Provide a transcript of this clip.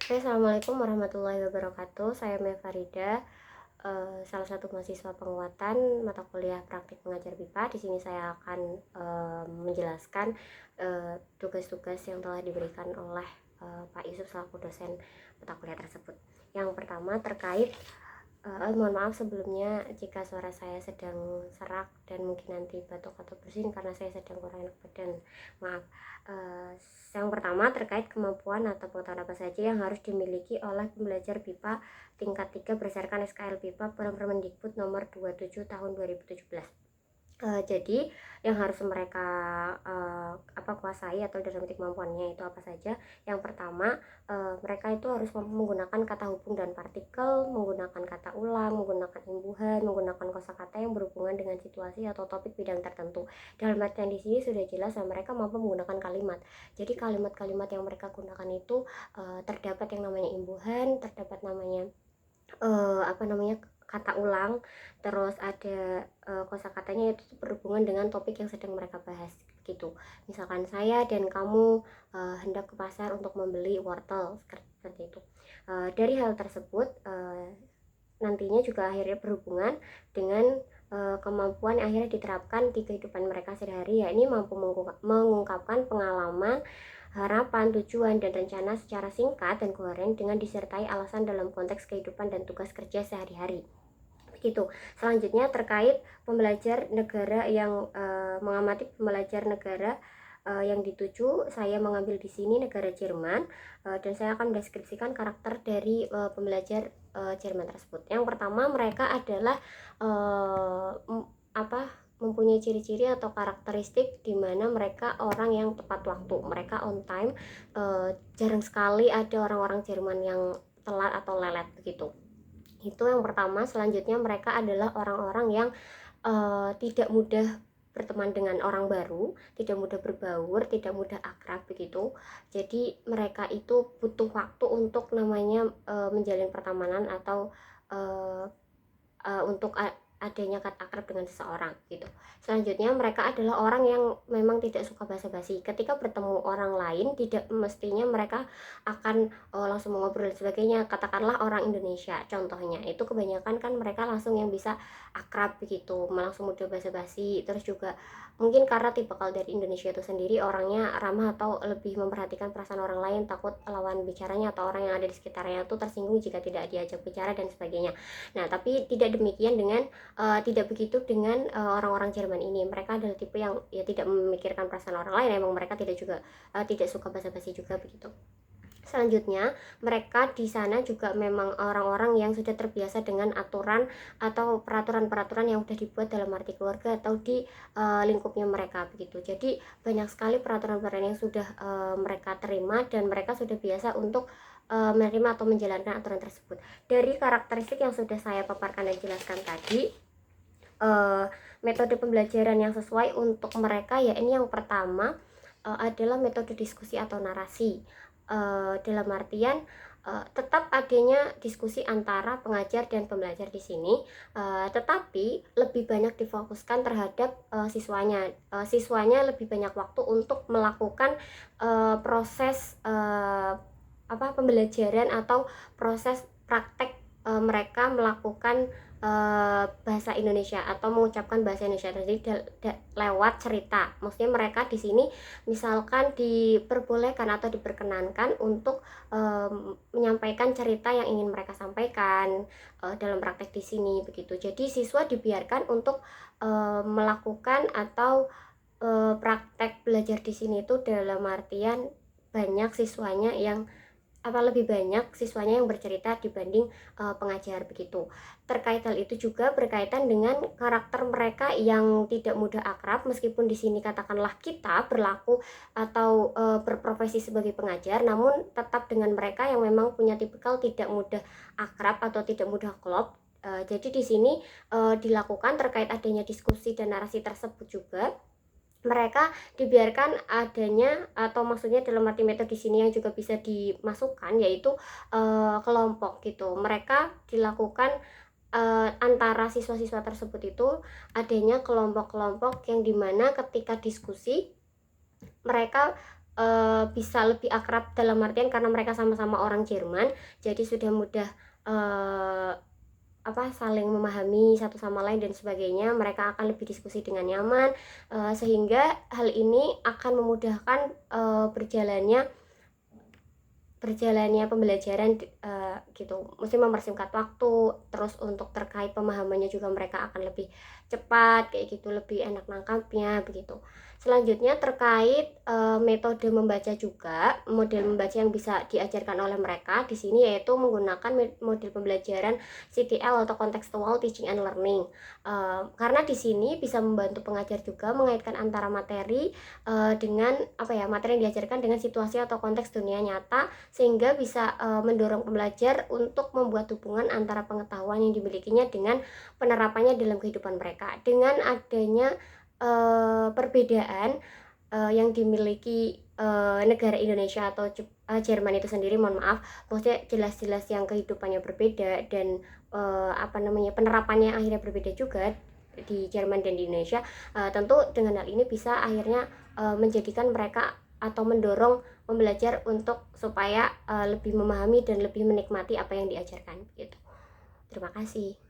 Oke, assalamualaikum warahmatullahi wabarakatuh. Saya Mia Farida, salah satu mahasiswa penguatan mata kuliah praktik pengajar BIPA. Di sini saya akan menjelaskan tugas-tugas yang telah diberikan oleh Pak Yusuf selaku dosen mata kuliah tersebut. Yang pertama terkait mohon maaf sebelumnya jika suara saya sedang serak dan mungkin nanti batuk atau bersin karena saya sedang kurang enak badan. Maaf. Uh, yang pertama terkait kemampuan atau pengetahuan apa saja yang harus dimiliki oleh pembelajar BIPA tingkat 3 berdasarkan SKL BIPA Permendikbud nomor 27 tahun 2017. Jadi yang harus mereka kuasai atau dalam kemampuannya itu apa saja. Yang pertama, mereka itu harus menggunakan kata hubung dan partikel, menggunakan kata ulang, menggunakan imbuhan, menggunakan kosakata yang berhubungan dengan situasi atau topik bidang tertentu. Dalam artian di sini sudah jelas bahwa mereka mampu menggunakan kalimat. Jadi kalimat-kalimat yang mereka gunakan itu terdapat yang namanya imbuhan, terdapat namanya kata ulang, terus ada kosakatanya itu berhubungan dengan topik yang sedang mereka bahas gitu. Misalkan saya dan kamu hendak ke pasar untuk membeli wortel seperti itu. Dari hal tersebut nantinya juga akhirnya berhubungan dengan kemampuan yang akhirnya diterapkan di kehidupan mereka sehari-hari, yakni mampu mengungkapkan pengalaman, harapan, tujuan, dan rencana secara singkat dan koheren dengan disertai alasan dalam konteks kehidupan dan tugas kerja sehari-hari. Begitu. Selanjutnya terkait pembelajar negara yang mengamati pembelajar negara yang dituju, saya mengambil di sini negara Jerman dan saya akan mendeskripsikan karakter dari pembelajar Jerman tersebut. Yang pertama, mereka adalah mempunyai ciri-ciri atau karakteristik di mana mereka orang yang tepat waktu, mereka on time. Jarang sekali ada orang-orang Jerman yang telat atau lelet begitu. Itu yang pertama. Selanjutnya mereka adalah orang-orang yang tidak mudah berteman dengan orang baru, tidak mudah berbaur, tidak mudah akrab begitu. Jadi mereka itu butuh waktu untuk namanya menjalin pertemanan atau untuk adanya kata akrab dengan seseorang gitu. Selanjutnya mereka adalah orang yang memang tidak suka basa-basi. Ketika bertemu orang lain tidak mestinya mereka akan langsung mengobrol dan sebagainya. Katakanlah orang Indonesia contohnya, itu kebanyakan kan mereka langsung yang bisa akrab begitu, langsung mudah basa-basi. Terus juga mungkin karena tipikal dari Indonesia itu sendiri orangnya ramah atau lebih memperhatikan perasaan orang lain, takut lawan bicaranya atau orang yang ada di sekitarnya itu tersinggung jika tidak diajak bicara dan sebagainya. Nah, tapi tidak demikian dengan tidak begitu dengan orang-orang Jerman ini. Mereka adalah tipe yang ya tidak memikirkan perasaan orang lain. Emang mereka tidak juga tidak suka basa-basi juga begitu. Selanjutnya, mereka di sana juga memang orang-orang yang sudah terbiasa dengan aturan atau peraturan-peraturan yang sudah dibuat dalam arti keluarga atau di lingkupnya mereka begitu. Jadi banyak sekali peraturan-peraturan yang sudah mereka terima dan mereka sudah biasa untuk menerima atau menjalankan aturan tersebut. Dari karakteristik yang sudah saya paparkan dan jelaskan tadi, metode pembelajaran yang sesuai untuk mereka ya ini yang pertama adalah metode diskusi atau narasi. Dalam artian tetap adanya diskusi antara pengajar dan pembelajar di sini, tetapi lebih banyak difokuskan terhadap siswanya. Siswanya lebih banyak waktu untuk melakukan proses pembelajaran atau proses praktek mereka melakukan bahasa Indonesia atau mengucapkan bahasa Indonesia tadi lewat cerita. Maksudnya mereka di sini misalkan diperbolehkan atau diperkenankan untuk menyampaikan cerita yang ingin mereka sampaikan dalam praktek di sini begitu. Jadi siswa dibiarkan untuk melakukan atau praktek belajar di sini itu dalam artian banyak siswanya yang lebih banyak siswanya yang bercerita dibanding pengajar begitu. Terkait hal itu juga berkaitan dengan karakter mereka yang tidak mudah akrab, meskipun di sini katakanlah kita berlaku atau berprofesi sebagai pengajar, namun tetap dengan mereka yang memang punya tipikal tidak mudah akrab atau tidak mudah klop. Jadi di sini dilakukan terkait adanya diskusi dan narasi tersebut juga mereka dibiarkan adanya atau maksudnya dalam arti metode di sini yang juga bisa dimasukkan yaitu kelompok gitu. Mereka dilakukan antara siswa-siswa tersebut itu adanya kelompok-kelompok yang dimana ketika diskusi mereka bisa lebih akrab, dalam artian karena mereka sama-sama orang Jerman, jadi sudah mudah saling memahami satu sama lain dan sebagainya. Mereka akan lebih diskusi dengan nyaman, sehingga hal ini akan memudahkan berjalannya pembelajaran gitu. Mesti mempersingkat waktu, terus untuk terkait pemahamannya juga mereka akan lebih cepat kayak gitu, lebih enak nangkapnya begitu. Selanjutnya terkait metode membaca juga, model membaca yang bisa diajarkan oleh mereka di sini yaitu menggunakan model pembelajaran CTL atau Contextual Teaching and Learning. Karena di sini bisa membantu pengajar juga mengaitkan antara materi dengan materi yang diajarkan dengan situasi atau konteks dunia nyata, sehingga bisa mendorong pembelajar untuk membuat hubungan antara pengetahuan yang dimilikinya dengan penerapannya dalam kehidupan mereka. Dengan adanya perbedaan yang dimiliki negara Indonesia atau Jerman itu sendiri, mohon maaf, maksudnya jelas-jelas yang kehidupannya berbeda dan penerapannya akhirnya berbeda juga di Jerman dan di Indonesia. Tentu dengan hal ini bisa akhirnya menjadikan mereka atau mendorong pembelajar untuk supaya lebih memahami dan lebih menikmati apa yang diajarkan gitu. Terima kasih.